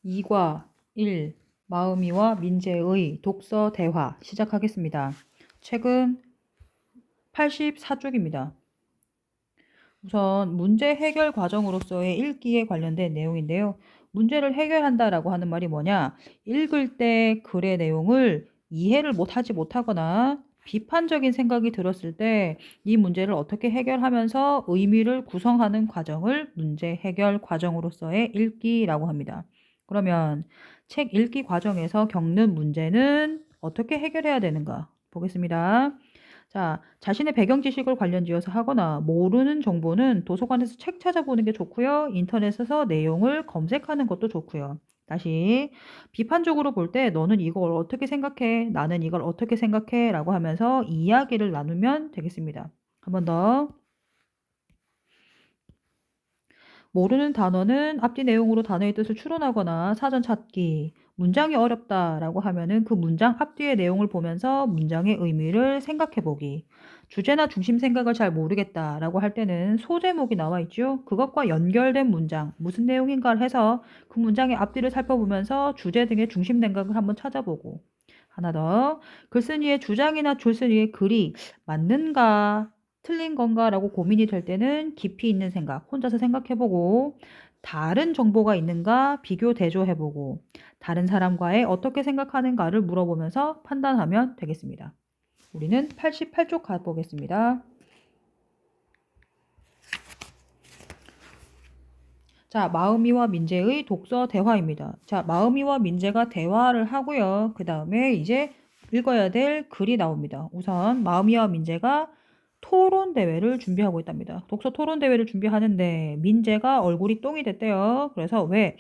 2과 1. 마음이와 민재의 독서 대화 시작하겠습니다. 책은 84쪽입니다. 우선 문제 해결 과정으로서의 읽기에 관련된 내용인데요. 문제를 해결한다라고 하는 말이 뭐냐? 읽을 때 글의 내용을 이해를 하지 못하거나 비판적인 생각이 들었을 때 이 문제를 어떻게 해결하면서 의미를 구성하는 과정을 문제 해결 과정으로서의 읽기라고 합니다. 그러면 책 읽기 과정에서 겪는 문제는 어떻게 해결해야 되는가 보겠습니다. 자, 자신의 배경 지식을 관련지어서 하거나 모르는 정보는 도서관에서 책 찾아보는 게 좋고요. 인터넷에서 내용을 검색하는 것도 좋고요. 다시 비판적으로 볼 때 너는 이걸 어떻게 생각해? 나는 이걸 어떻게 생각해? 라고 하면서 이야기를 나누면 되겠습니다. 한 번 더. 모르는 단어는 앞뒤 내용으로 단어의 뜻을 추론하거나 사전 찾기, 문장이 어렵다라고 하면은 그 문장 앞뒤의 내용을 보면서 문장의 의미를 생각해 보기, 주제나 중심 생각을 잘 모르겠다라고 할 때는 소제목이 나와 있죠. 그것과 연결된 문장, 무슨 내용인가를 해서 그 문장의 앞뒤를 살펴보면서 주제 등의 중심 생각을 한번 찾아보고, 하나 더, 글쓴이의 주장이나 줄쓴이의 글이 맞는가 틀린 건가라고 고민이 될 때는 깊이 있는 생각, 혼자서 생각해보고 다른 정보가 있는가 비교 대조해보고 다른 사람과의 어떻게 생각하는가를 물어보면서 판단하면 되겠습니다. 우리는 88쪽 가보겠습니다. 자, 마음이와 민재의 독서 대화입니다. 자, 마음이와 민재가 대화를 하고요. 그 다음에 이제 읽어야 될 글이 나옵니다. 우선 마음이와 민재가 토론 대회를 준비하고 있답니다. 독서 토론 대회를 준비하는데 민재가 얼굴이 똥이 됐대요. 그래서 왜?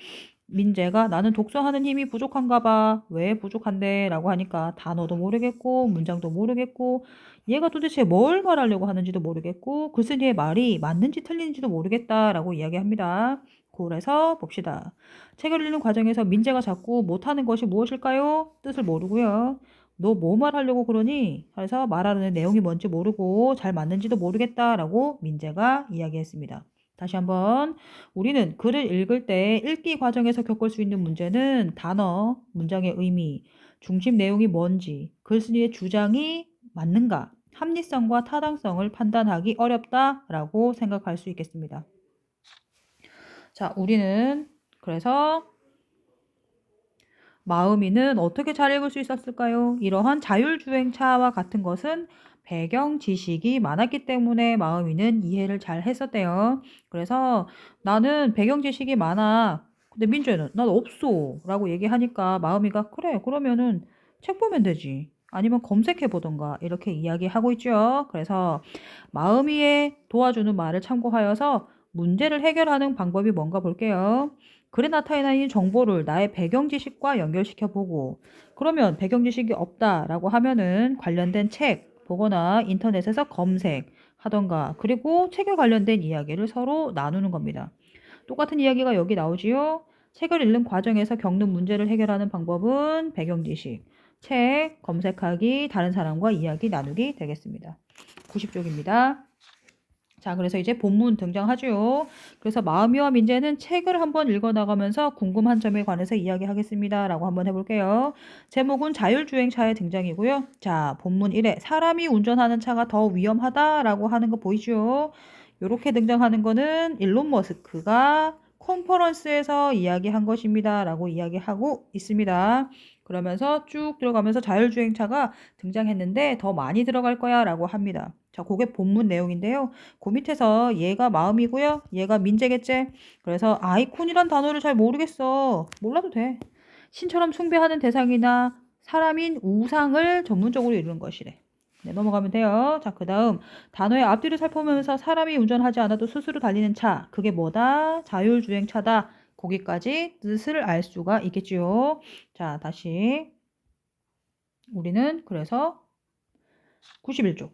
민재가 나는 독서하는 힘이 부족한가 봐. 왜 부족한데? 라고 하니까 단어도 모르겠고 문장도 모르겠고 얘가 도대체 뭘 말하려고 하는지도 모르겠고 글쓴이의 말이 맞는지 틀린지도 모르겠다라고 이야기합니다. 그래서 봅시다. 책을 읽는 과정에서 민재가 자꾸 못하는 것이 무엇일까요? 뜻을 모르고요. 너 뭐 말하려고 그러니? 그래서 말하는 내용이 뭔지 모르고 잘 맞는지도 모르겠다라고 민재가 이야기했습니다. 다시 한번 우리는 글을 읽을 때 읽기 과정에서 겪을 수 있는 문제는 단어, 문장의 의미, 중심 내용이 뭔지, 글쓴이의 주장이 맞는가, 합리성과 타당성을 판단하기 어렵다라고 생각할 수 있겠습니다. 자, 우리는 그래서 마음이는 어떻게 잘 읽을 수 있었을까요? 이러한 자율주행차와 같은 것은 배경 지식이 많았기 때문에 마음이는 이해를 잘 했었대요. 그래서 나는 배경 지식이 많아. 근데 민주는 난 없어. 라고 얘기하니까 마음이가 그래, 그러면은 책 보면 되지. 아니면 검색해 보던가 이렇게 이야기하고 있죠. 그래서 마음이의 도와주는 말을 참고하여서 문제를 해결하는 방법이 뭔가 볼게요. 글에 나타나는 정보를 나의 배경 지식과 연결시켜 보고 그러면 배경 지식이 없다라고 하면은 관련된 책 보거나 인터넷에서 검색하던가 그리고 책에 관련된 이야기를 서로 나누는 겁니다. 똑같은 이야기가 여기 나오지요. 책을 읽는 과정에서 겪는 문제를 해결하는 방법은 배경 지식, 책, 검색하기, 다른 사람과 이야기 나누기 되겠습니다. 90쪽입니다. 자, 그래서 이제 본문 등장하죠. 그래서 마음이와 민재는 책을 한번 읽어나가면서 궁금한 점에 관해서 이야기하겠습니다. 라고 한번 해볼게요. 제목은 자율주행차의 등장이고요. 자, 본문 1에 사람이 운전하는 차가 더 위험하다라고 하는 거 보이죠? 이렇게 등장하는 거는 일론 머스크가 컨퍼런스에서 이야기한 것입니다. 라고 이야기하고 있습니다. 그러면서 쭉 들어가면서 자율주행차가 등장했는데 더 많이 들어갈 거야 라고 합니다. 자, 그게 본문 내용인데요. 그 밑에서 얘가 마음이고요. 얘가 민재겠지? 그래서 아이콘이란 단어를 잘 모르겠어. 몰라도 돼. 신처럼 숭배하는 대상이나 사람인 우상을 전문적으로 이루는 것이래. 네, 넘어가면 돼요. 자, 그 다음 단어의 앞뒤를 살펴보면서 사람이 운전하지 않아도 스스로 달리는 차. 그게 뭐다? 자율주행차다. 거기까지 뜻을 알 수가 있겠지요. 자, 다시 우리는 그래서 91쪽.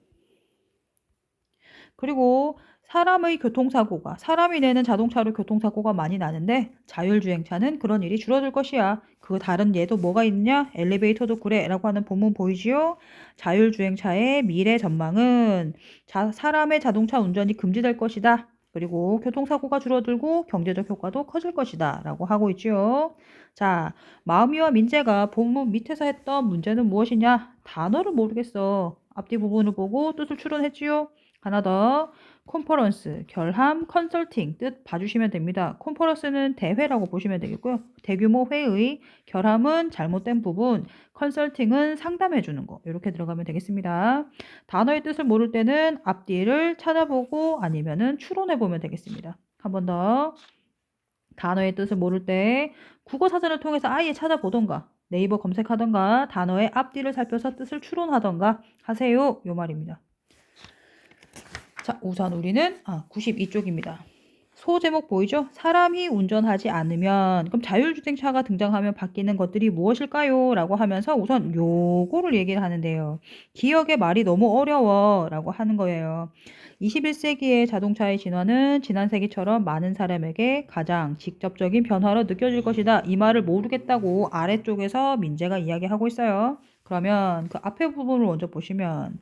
그리고 사람의 교통사고가, 사람이 내는 자동차로 교통사고가 많이 나는데 자율주행차는 그런 일이 줄어들 것이야. 그 다른 예도 뭐가 있냐? 엘리베이터도 그래 라고 하는 본문 보이지요? 자율주행차의 미래 전망은 사람의 자동차 운전이 금지될 것이다. 그리고 교통사고가 줄어들고 경제적 효과도 커질 것이다 라고 하고 있지요. 자, 마음이와 민재가 본문 밑에서 했던 문제는 무엇이냐? 단어를 모르겠어. 앞뒤 부분을 보고 뜻을 추론했지요. 하나 더. 컨퍼런스, 결함, 컨설팅 뜻 봐주시면 됩니다. 컨퍼런스는 대회라고 보시면 되겠고요. 대규모 회의, 결함은 잘못된 부분, 컨설팅은 상담해 주는 거. 이렇게 들어가면 되겠습니다. 단어의 뜻을 모를 때는 앞뒤를 찾아보고 아니면은 추론해 보면 되겠습니다. 한 번 더. 단어의 뜻을 모를 때 국어 사전을 통해서 아예 찾아보던가 네이버 검색하던가 단어의 앞뒤를 살펴서 뜻을 추론하던가 하세요. 요 말입니다. 자, 우선 우리는 92쪽입니다. 소제목 보이죠? 사람이 운전하지 않으면 그럼 자율주행차가 등장하면 바뀌는 것들이 무엇일까요? 라고 하면서 우선 요거를 얘기를 하는데요. 기억의 말이 너무 어려워 라고 하는 거예요. 21세기의 자동차의 진화는 지난 세기처럼 많은 사람에게 가장 직접적인 변화로 느껴질 것이다. 이 말을 모르겠다고 아래쪽에서 민재가 이야기하고 있어요. 그러면 그 앞에 부분을 먼저 보시면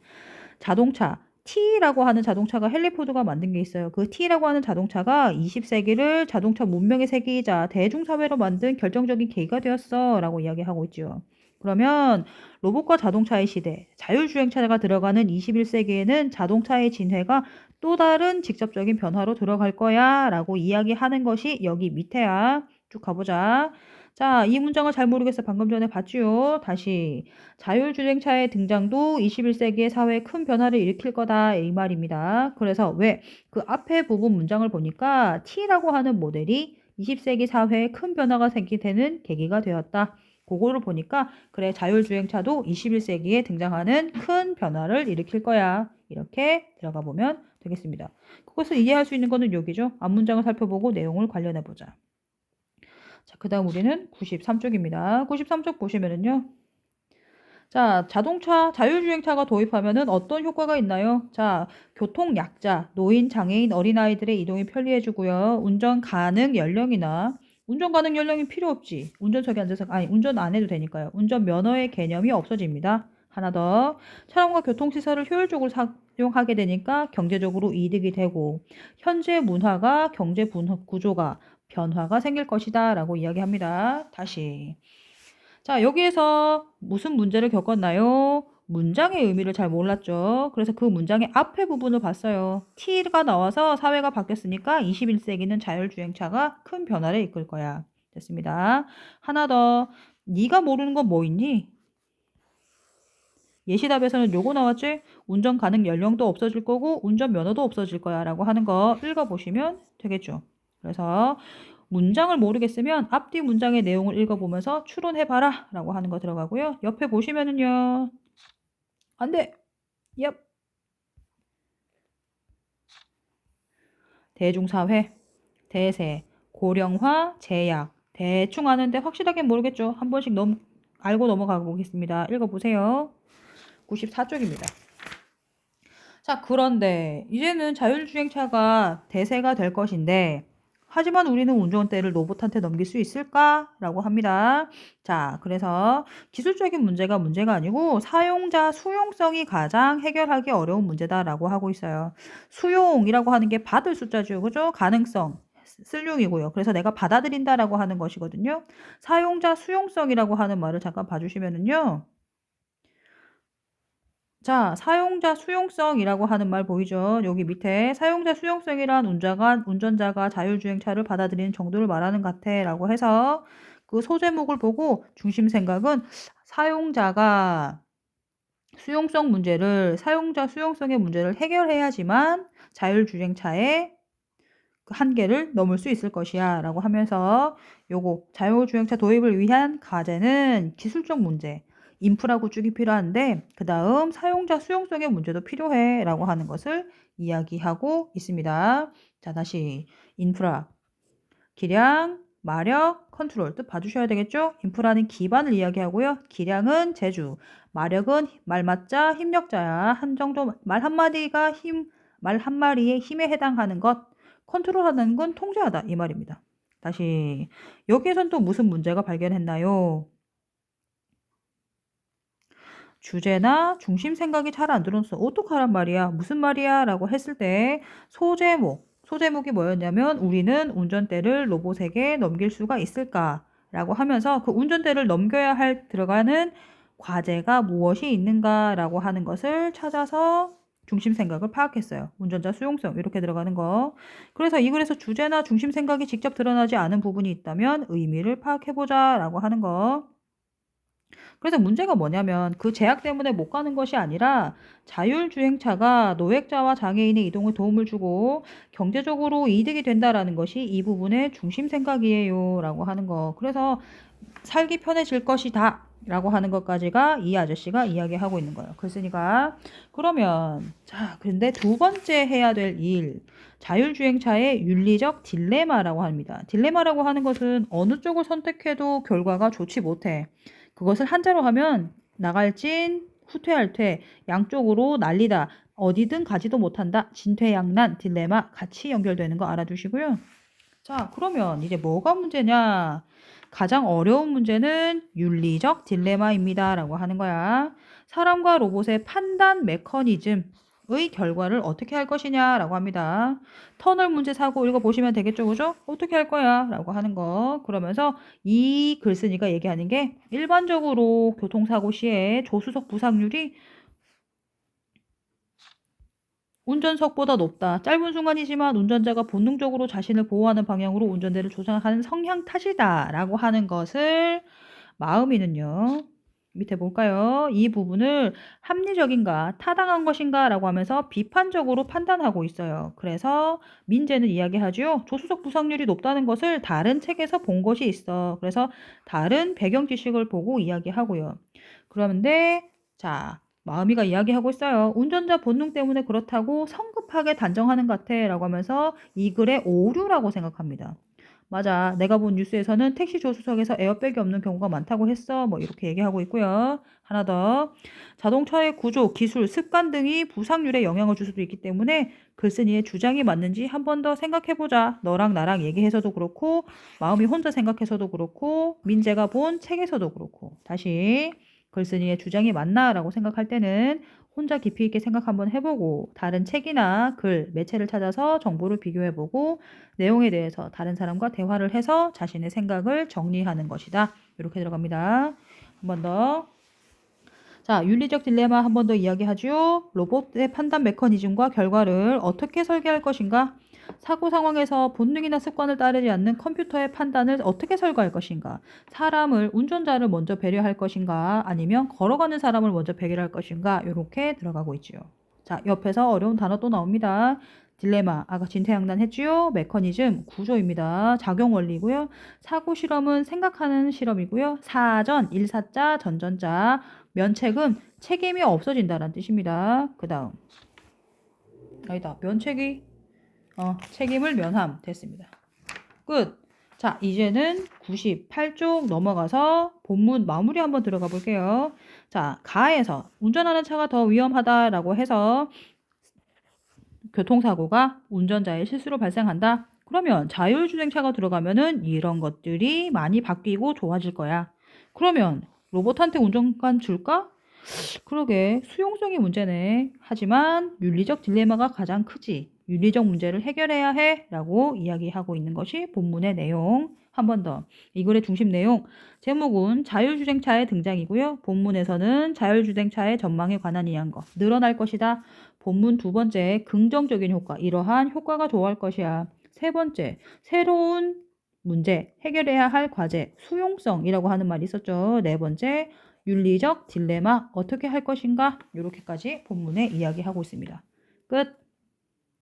자동차 T라고 하는 자동차가 헨리 포드가 만든 게 있어요. 그 T라고 하는 자동차가 20세기를 자동차 문명의 세기이자 대중사회로 만든 결정적인 계기가 되었어 라고 이야기하고 있죠. 그러면 로봇과 자동차의 시대, 자율주행차가 들어가는 21세기에는 자동차의 진화가 또 다른 직접적인 변화로 들어갈 거야 라고 이야기하는 것이 여기 밑에야. 쭉 가보자. 자, 이 문장을 잘 모르겠어. 방금 전에 봤지요. 다시. 자율주행차의 등장도 21세기의 사회에 큰 변화를 일으킬 거다. 이 말입니다. 그래서 왜? 그 앞에 부분 문장을 보니까 T라고 하는 모델이 20세기 사회에 큰 변화가 생기는 계기가 되었다. 그거를 보니까 그래 자율주행차도 21세기에 등장하는 큰 변화를 일으킬 거야. 이렇게 들어가 보면 되겠습니다. 그것을 이해할 수 있는 거는 여기죠. 앞문장을 살펴보고 내용을 관련해 보자. 자, 그 다음 우리는 93쪽입니다. 93쪽 보시면은요. 자, 자동차, 자율주행차가 도입하면은 어떤 효과가 있나요? 자, 교통약자, 노인, 장애인, 어린아이들의 이동이 편리해지고요. 운전 가능 연령이나 운전 가능 연령이 필요 없지. 운전석에 앉아서, 운전 안 해도 되니까요. 운전 면허의 개념이 없어집니다. 하나 더, 차량과 교통시설을 효율적으로 사용하게 되니까 경제적으로 이득이 되고, 현재 문화가 경제 구조가 변화가 생길 것이다 라고 이야기합니다. 다시. 자, 여기에서 무슨 문제를 겪었나요? 문장의 의미를 잘 몰랐죠. 그래서 그 문장의 앞에 부분을 봤어요. T가 나와서 사회가 바뀌었으니까 21세기는 자율주행차가 큰 변화를 이끌 거야. 됐습니다. 하나 더. 네가 모르는 건 뭐 있니? 예시답에서는 요거 나왔지? 운전 가능 연령도 없어질 거고 운전 면허도 없어질 거야 라고 하는 거 읽어보시면 되겠죠. 그래서 문장을 모르겠으면 앞뒤 문장의 내용을 읽어보면서 추론해봐라 라고 하는 거 들어가고요. 옆에 보시면은요. 안 돼! 얍! 대중사회, 대세, 고령화, 제약. 대충 아는데 확실하게 모르겠죠. 한 번씩 알고 넘어가 보겠습니다. 읽어보세요. 94쪽입니다. 자, 그런데 이제는 자율주행차가 대세가 될 것인데 하지만 우리는 운전대를 로봇한테 넘길 수 있을까? 라고 합니다. 자, 그래서 기술적인 문제가 아니고 사용자 수용성이 가장 해결하기 어려운 문제다라고 하고 있어요. 수용이라고 하는 게 받을 숫자죠. 그죠? 가능성. 쓸용이고요. 그래서 내가 받아들인다라고 하는 것이거든요. 사용자 수용성이라고 하는 말을 잠깐 봐주시면은요. 자, 사용자 수용성이라고 하는 말 보이죠? 여기 밑에 사용자 수용성이란 운전자가 자율주행차를 받아들이는 정도를 말하는 것 같아 라고 해서 그 소제목을 보고 중심 생각은 사용자 수용성의 문제를 해결해야지만 자율주행차의 그 한계를 넘을 수 있을 것이야 라고 하면서 요거 자율주행차 도입을 위한 과제는 기술적 문제 인프라 구축이 필요한데 그 다음 사용자 수용성의 문제도 필요해 라고 하는 것을 이야기하고 있습니다. 자, 다시 인프라, 기량, 마력, 컨트롤 뜻 봐주셔야 되겠죠? 인프라는 기반을 이야기하고요. 기량은 재주, 마력은 말맞자, 힘력자야. 말 한마디의 힘에 해당하는 것, 컨트롤하는 건 통제하다 이 말입니다. 다시 여기에선 또 무슨 문제가 발견했나요? 주제나 중심 생각이 잘 안 들었어. 어떡하란 말이야? 무슨 말이야? 라고 했을 때 소제목이 뭐였냐면 우리는 운전대를 로봇에게 넘길 수가 있을까라고 하면서 그 운전대를 넘겨야 할 들어가는 과제가 무엇이 있는가라고 하는 것을 찾아서 중심 생각을 파악했어요. 운전자 수용성 이렇게 들어가는 거. 그래서 이 글에서 주제나 중심 생각이 직접 드러나지 않은 부분이 있다면 의미를 파악해보자라고 하는 거. 그래서 문제가 뭐냐면 그 제약 때문에 못 가는 것이 아니라 자율주행차가 노획자와 장애인의 이동에 도움을 주고 경제적으로 이득이 된다라는 것이 이 부분의 중심 생각이에요 라고 하는 거. 그래서 살기 편해질 것이다 라고 하는 것까지가 이 아저씨가 이야기하고 있는 거예요. 글쓴이가. 그러면 자, 근데 두 번째 해야 될 일, 자율주행차의 윤리적 딜레마라고 합니다. 딜레마라고 하는 것은 어느 쪽을 선택해도 결과가 좋지 못해. 그것을 한자로 하면 나갈진 후퇴할퇴 양쪽으로 난리다. 어디든 가지도 못한다. 진퇴양난 딜레마 같이 연결되는 거 알아두시고요. 자, 그러면 이제 뭐가 문제냐? 가장 어려운 문제는 윤리적 딜레마입니다. 라고 하는 거야. 사람과 로봇의 판단 메커니즘의 결과를 어떻게 할 것이냐? 라고 합니다. 터널 문제 사고 읽어보시면 되겠죠? 그죠? 어떻게 할 거야? 라고 하는 거. 그러면서 이 글쓴이가 얘기하는 게 일반적으로 교통사고 시에 조수석 부상률이 운전석보다 높다. 짧은 순간이지만 운전자가 본능적으로 자신을 보호하는 방향으로 운전대를 조정하는 성향 탓이다. 라고 하는 것을 마음이는요. 밑에 볼까요? 이 부분을 합리적인가, 타당한 것인가 라고 하면서 비판적으로 판단하고 있어요. 그래서 민재는 이야기하죠. 조수석 부상률이 높다는 것을 다른 책에서 본 것이 있어. 그래서 다른 배경 지식을 보고 이야기하고요. 그런데 자, 마음이가 이야기하고 있어요. 운전자 본능 때문에 그렇다고 성급하게 단정하는 것 같아 라고 하면서 이 글의 오류라고 생각합니다. 맞아. 내가 본 뉴스에서는 택시 조수석에서 에어백이 없는 경우가 많다고 했어. 뭐 이렇게 얘기하고 있고요. 하나 더. 자동차의 구조, 기술, 습관 등이 부상률에 영향을 줄 수도 있기 때문에 글쓴이의 주장이 맞는지 한 번 더 생각해보자. 너랑 나랑 얘기해서도 그렇고 마음이 혼자 생각해서도 그렇고 민재가 본 책에서도 그렇고 다시 글쓴이의 주장이 맞나라고 생각할 때는 혼자 깊이 있게 생각 한번 해보고 다른 책이나 글, 매체를 찾아서 정보를 비교해보고 내용에 대해서 다른 사람과 대화를 해서 자신의 생각을 정리하는 것이다. 이렇게 들어갑니다. 한 번 더. 자, 윤리적 딜레마 한 번 더 이야기하죠. 로봇의 판단 메커니즘과 결과를 어떻게 설계할 것인가? 사고 상황에서 본능이나 습관을 따르지 않는 컴퓨터의 판단을 어떻게 설계할 것인가? 사람을, 운전자를 먼저 배려할 것인가? 아니면 걸어가는 사람을 먼저 배려할 것인가? 이렇게 들어가고 있죠. 자, 옆에서 어려운 단어 또 나옵니다. 딜레마, 아까 진퇴양난 했지요? 메커니즘, 구조입니다. 작용 원리고요. 사고 실험은 생각하는 실험이고요. 사전, 일사자, 전전자, 면책은 책임이 없어진다는 뜻입니다. 그 다음 아니다. 면책이 책임을 면함 됐습니다. 끝. 자, 이제는 98쪽 넘어가서 본문 마무리 한번 들어가 볼게요. 자, 가에서 운전하는 차가 더 위험하다라고 해서 교통사고가 운전자의 실수로 발생한다. 그러면 자율주행차가 들어가면은 이런 것들이 많이 바뀌고 좋아질 거야. 그러면 로봇한테 운전관 줄까? 그러게 수용성이 문제네. 하지만 윤리적 딜레마가 가장 크지. 윤리적 문제를 해결해야 해 라고 이야기하고 있는 것이 본문의 내용. 한 번 더. 이 글의 중심 내용. 제목은 자율주행차의 등장이고요. 본문에서는 자율주행차의 전망에 관한 이야기한 거. 늘어날 것이다. 본문 두 번째, 긍정적인 효과. 이러한 효과가 좋아할 것이야. 세 번째, 새로운 문제, 해결해야 할 과제, 수용성이라고 하는 말이 있었죠. 네 번째, 윤리적 딜레마, 어떻게 할 것인가? 이렇게까지 본문에 이야기하고 있습니다. 끝.